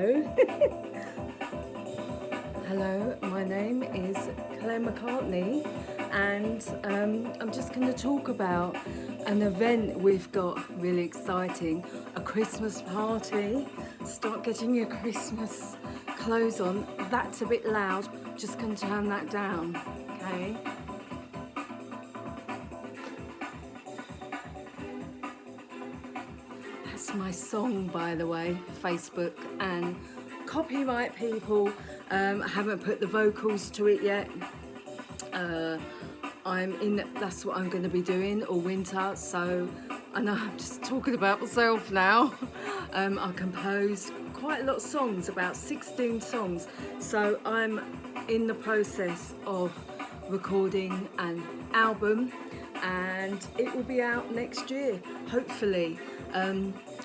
Hello. Hello, my name is Claire McCartney, and I'm just going to talk about an event we've got really exciting, a Christmas party. Start getting your Christmas clothes on. That's a bit loud, just going to turn that down, okay? That's my song, by the way, Facebook, and copyright people. I haven't put the vocals to it yet. That's what I'm going to be doing all winter, so I know I'm just talking about myself now. I composed quite a lot of songs, about 16 songs, so I'm in the process of recording an album, and it will be out next year, hopefully.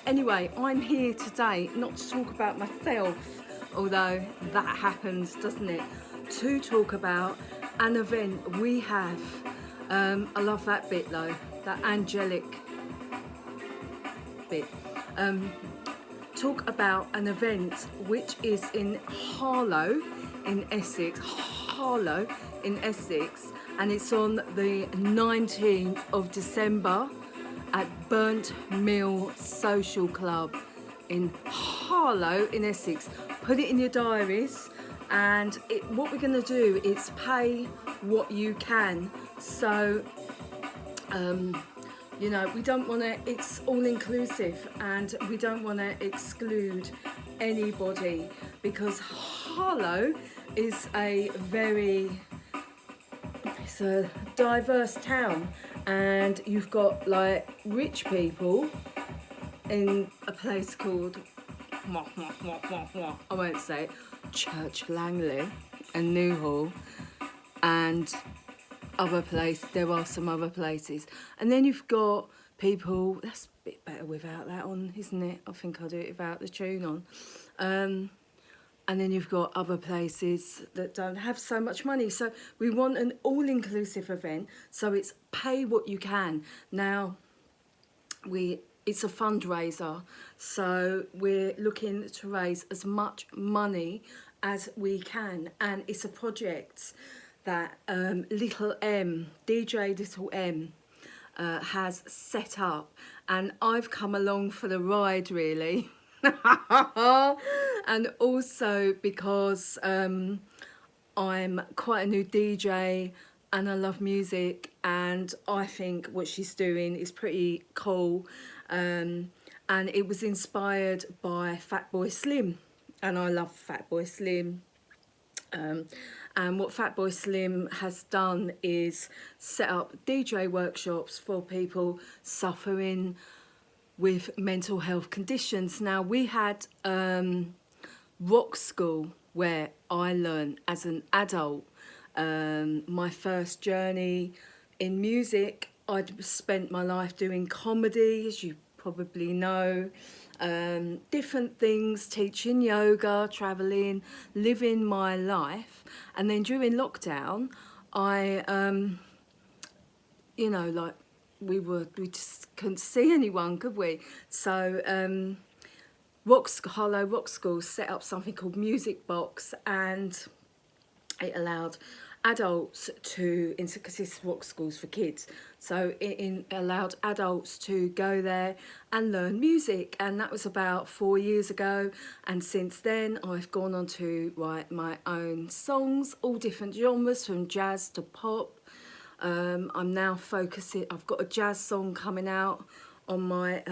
Anyway, I'm here today not to talk about myself, although that happens, doesn't it? To talk about an event we have. I love that bit though, that angelic bit. Talk about an event which is in Harlow in Essex. Harlow in Essex, and it's on the 19th of December at Burnt Mill Social Club in Harlow in Essex. Put it in your diaries, and what we're going to do is pay what you can. So you know, we don't want to, it's all inclusive, and we don't want to exclude anybody, because Harlow is it's a diverse town, and you've got like rich people in a place called I won't say it, Church Langley and Newhall, and there are some other places, and then you've got people, that's a bit better without that on, isn't it? I think I'll do it without the tune on. And then you've got other places that don't have so much money. So we want an all-inclusive event, so it's pay what you can. Now, it's a fundraiser, so we're looking to raise as much money as we can, and it's a project that DJ Little M, has set up, and I've come along for the ride, really. And also because I'm quite a new DJ and I love music, and I think what she's doing is pretty cool, and it was inspired by Fatboy Slim, and I love Fatboy Slim. And what Fatboy Slim has done is set up DJ workshops for people suffering with mental health conditions. Now, we had rock school where I learned as an adult. My first journey in music, I'd spent my life doing comedy, as you probably know, different things, teaching yoga, travelling, living my life. And then during lockdown, I, you know, like, we just couldn't see anyone, could we? So Harlow Rock School set up something called Music Box, and it allowed adults to, because it's rock schools for kids, so it allowed adults to go there and learn music. And that was about 4 years ago, and since then I've gone on to write my own songs, all different genres, from jazz to pop. I'm now focusing, I've got a jazz song coming out on my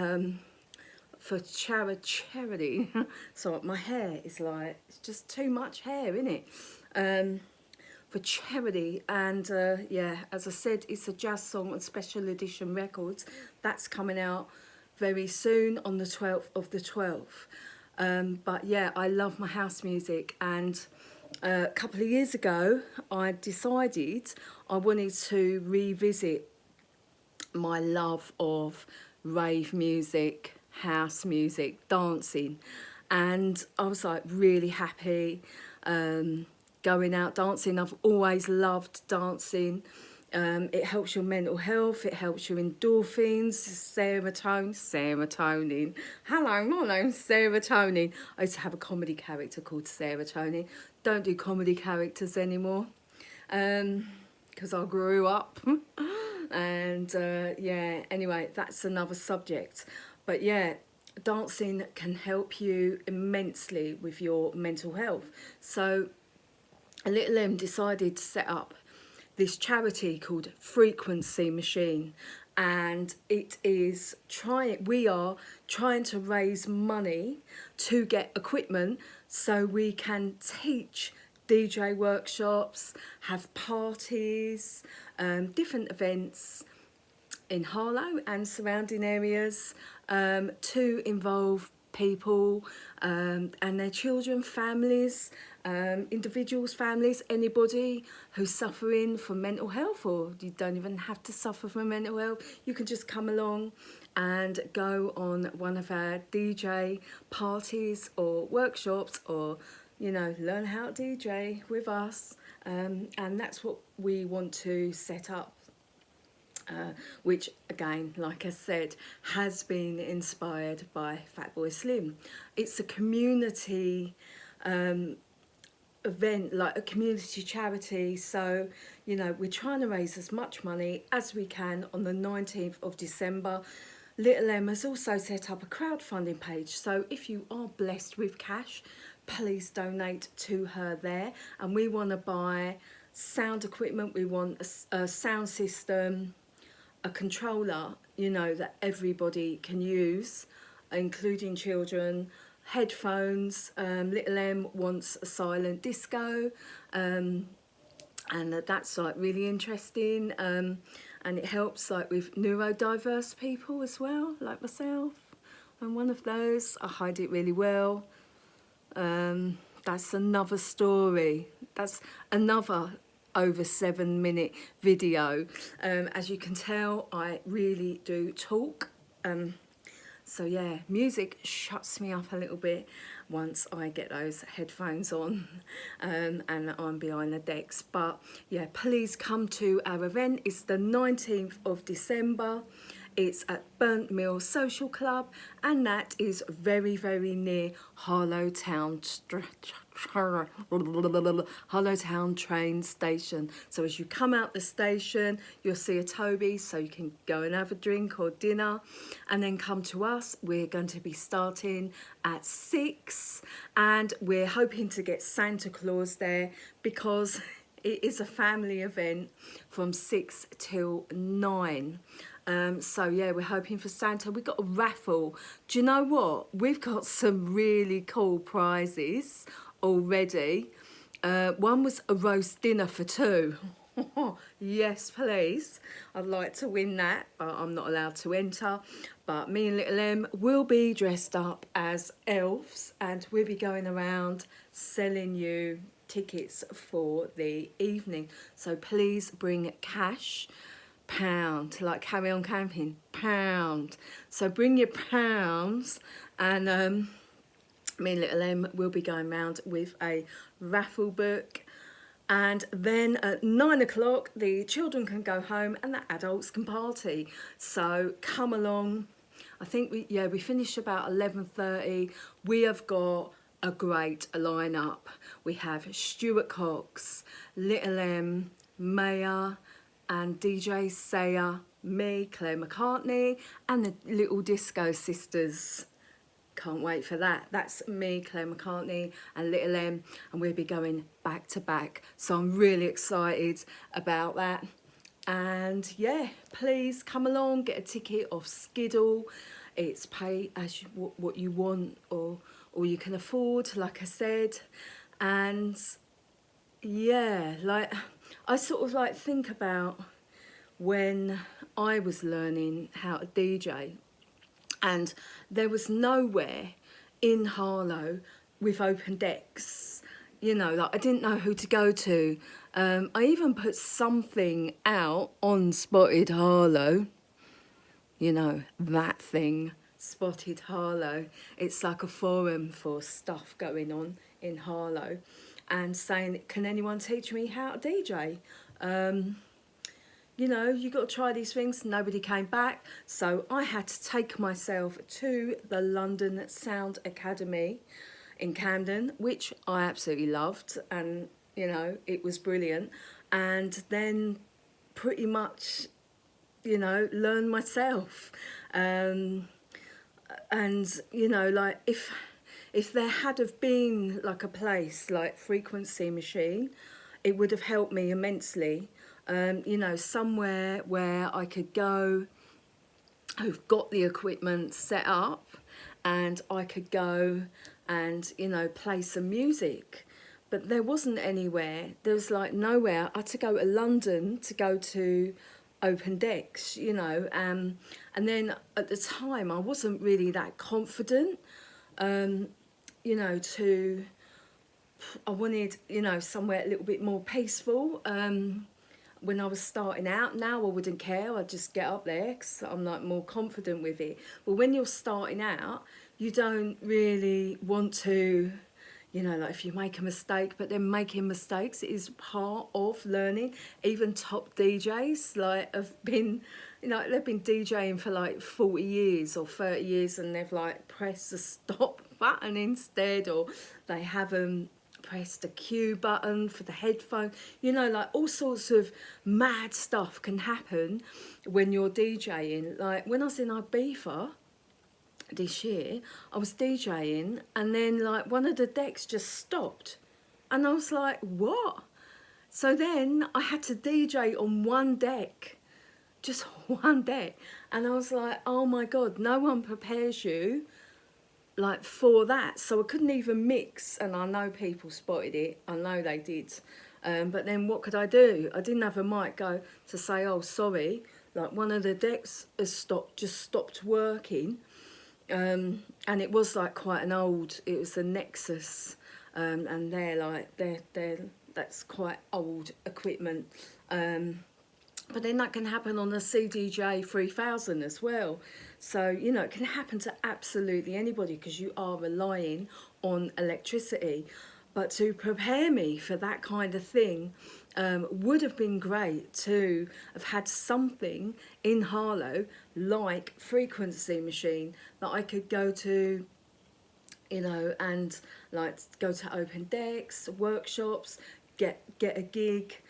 for charity. So my hair is like, it's just too much hair, isn't it? For charity, and yeah, as I said, it's a jazz song on Special Edition Records. That's coming out very soon on the 12th of the 12th. But yeah, I love my house music, and a couple of years ago I decided I wanted to revisit my love of rave music, house music, dancing, and I was like really happy going out dancing. I've always loved dancing, It helps your mental health, it helps your endorphins, serotonin. Hello, my name's Serotonin. I used to have a comedy character called Serotonin. Don't do comedy characters anymore because I grew up. And yeah, anyway, that's another subject. But yeah, dancing can help you immensely with your mental health. So Little M decided to set up this charity called Frequency Machine, and we are trying to raise money to get equipment so we can teach DJ workshops, have parties, different events in Harlow and surrounding areas to involve people and their children, families, individuals, families, anybody who's suffering from mental health, or you don't even have to suffer from mental health. You can just come along and go on one of our DJ parties or workshops, or learn how to DJ with us, and that's what we want to set up. Which again, like I said, has been inspired by Fatboy Slim. It's a community event, like a community charity, so we're trying to raise as much money as we can. On the 19th of December, Little M has also set up a crowdfunding page, so if you are blessed with cash, please donate to her there. And we want to buy sound equipment, we want a sound system, a controller, that everybody can use, including children, headphones. Little M wants a silent disco, and that's like really interesting. And it helps like with neurodiverse people as well, like myself. I'm one of those. I hide it really well. That's another story. That's another over 7-minute video. As you can tell, I really do talk. So yeah, music shuts me up a little bit once I get those headphones on and I'm behind the decks. But yeah, please come to our event. It's the 19th of December. It's at Burnt Mill Social Club, and that is very, very near Harlow Town train station. So as you come out the station, you'll see a Toby, so you can go and have a drink or dinner, and then come to us. We're going to be starting at 6, and we're hoping to get Santa Claus there because it is a family event from 6 till 9. So yeah, we're hoping for Santa. We've got a raffle. Do you know what? We've got some really cool prizes already. One was a roast dinner for 2. Yes, please. I'd like to win that, but I'm not allowed to enter. But me and Little M will be dressed up as elves, and we'll be going around selling you tickets for the evening. So please bring cash. Pound, like Carry On Camping, pound. So bring your pounds, and me and Little M will be going round with a raffle book. And then at 9 o'clock, the children can go home and the adults can party. So come along. I think we finish about 11:30. We have got a great lineup. We have Stuart Cox, Little M, Maya, and DJ Sayer, me, Claire McCartney, and the Little Disco Sisters. Can't wait for that. That's me, Claire McCartney, and Little M, and we'll be going back to back. So I'm really excited about that. And yeah, please come along, get a ticket off Skiddle. It's pay as what you want or you can afford, like I said. And yeah, like I sort of like think about when I was learning how to DJ, and there was nowhere in Harlow with open decks. Like I didn't know who to go to. I even put something out on Spotted Harlow. That thing, Spotted Harlow. It's like a forum for stuff going on in Harlow, and saying, can anyone teach me how to DJ? you know, you got to try these things. Nobody came back, so I had to take myself to the London Sound Academy in Camden, which I absolutely loved, and you know, it was brilliant. And then pretty much, you know, learn myself. And you know, like if there had have been like a place like Frequency Machine, it would have helped me immensely. You know, somewhere where I could go, who've got the equipment set up, and I could go and, you know, play some music. But there wasn't anywhere. There was like nowhere. I had to go to London to go to open decks, you know. And then at the time, I wasn't really that confident, you know, I wanted, you know, somewhere a little bit more peaceful. When I was starting out, now I wouldn't care. I'd just get up there because I'm like more confident with it. But when you're starting out, you don't really want to, you know, like if you make a mistake, but then making mistakes is part of learning. Even top DJs like have been, you know, they've been DJing for like 40 years or 30 years and they've like pressed the stop button instead, or they haven't press the cue button for the headphone. You know, like all sorts of mad stuff can happen when you're DJing. Like when I was in Ibiza this year, I was DJing and then like one of the decks just stopped and I was like, what? So then I had to DJ on one deck, just one deck, and I was like, oh my god, no one prepares you like for that. So I couldn't even mix, and I know people spotted it, I know they did, but then what could I do? I didn't have a mic go to say, oh sorry, like one of the decks has stopped working, and it was like quite an old, it was a Nexus, and they're that's quite old equipment, but then that can happen on a CDJ 3000 as well. So, you know, it can happen to absolutely anybody because you are relying on electricity. But to prepare me for that kind of thing would have been great to have had something in Harlow like Frequency Machine that I could go to, you know, and like go to open decks, workshops, get a gig,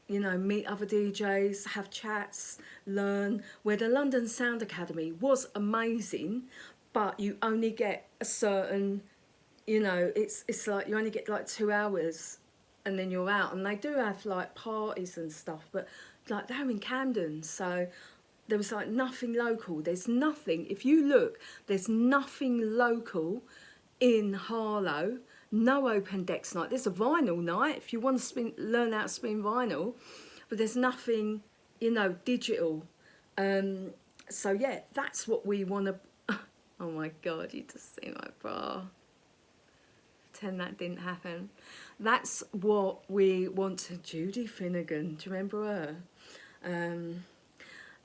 you know, meet other DJs, have chats, learn. Where the London Sound Academy was amazing, but you only get a certain, you know, it's like you only get like 2 hours and then you're out. And they do have like parties and stuff, but like they're in Camden, so there was like nothing local. There's nothing, if you look, there's nothing local in Harlow. No open decks night. There's a vinyl night if you want to learn how to spin vinyl, but there's nothing, you know, digital. So yeah, that's what we want to. Oh my god, you just see my bra. Pretend that didn't happen. That's what we want to. Judy Finnegan, do you remember her?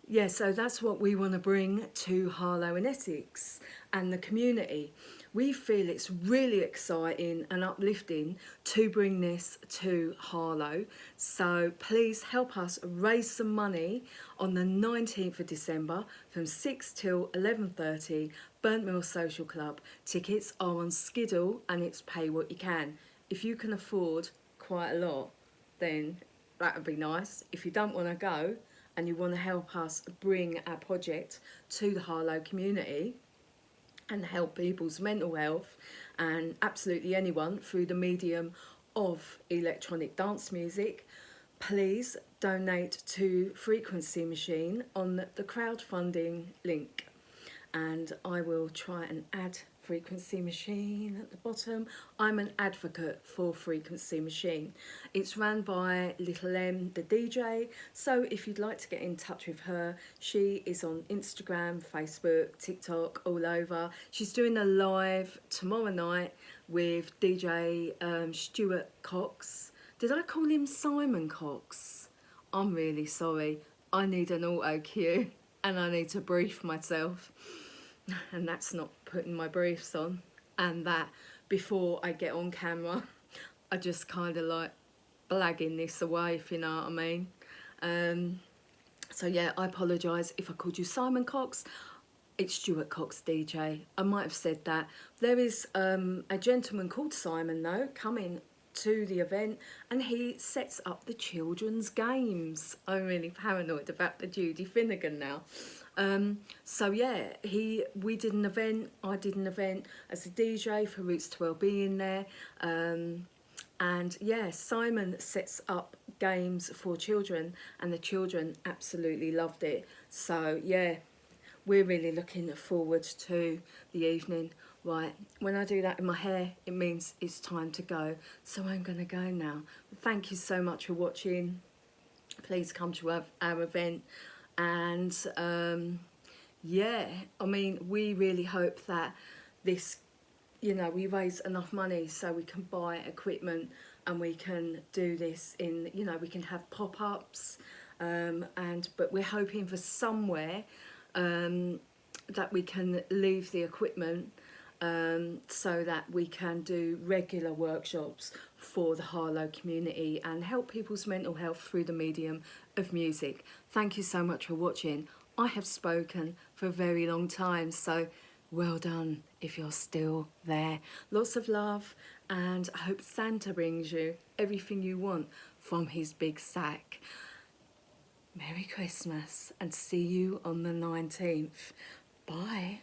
Yeah, so that's what we want to bring to Harlow and Essex and the community. We feel it's really exciting and uplifting to bring this to Harlow. So please help us raise some money on the 19th of December from 6 till 11:30, Burnt Mill Social Club. Tickets are on Skiddle and it's pay what you can. If you can afford quite a lot, then that would be nice. If you don't want to go and you want to help us bring our project to the Harlow community and help people's mental health and absolutely anyone through the medium of electronic dance music, please donate to Frequency Machine on the crowdfunding link. And I will try and add Frequency Machine at the bottom. I'm an advocate for Frequency Machine. It's run by Little M, the DJ. So if you'd like to get in touch with her, she is on Instagram, Facebook, TikTok, all over. She's doing a live tomorrow night with DJ Stuart Cox. Did I call him Simon Cox? I'm really sorry. I need an auto cue and I need to brief myself. And that's not putting my briefs on, and that before I get on camera I just kind of like blagging this away, if you know what I mean. So yeah, I apologise if I called you Simon Cox. It's Stuart Cox DJ. I might have said that. There is a gentleman called Simon though coming to the event, and he sets up the children's games. I'm really paranoid about the Judy Finnegan now. So yeah, we did an event. I did an event as a DJ for Roots to Wellbeing there. And yeah, Simon sets up games for children, and the children absolutely loved it. So yeah, we're really looking forward to the evening. Right, when I do that in my hair, it means it's time to go. So I'm going to go now. Thank you so much for watching. Please come to our event. And yeah, I mean, we really hope that this, we raise enough money so we can buy equipment and we can do this in, we can have pop-ups. But we're hoping for somewhere that we can leave the equipment so that we can do regular workshops for the Harlow community and help people's mental health through the medium of music. Thank you so much for watching. I have spoken for a very long time, so well done if you're still there. Lots of love, and I hope Santa brings you everything you want from his big sack. Merry Christmas, and see you on the 19th. Bye.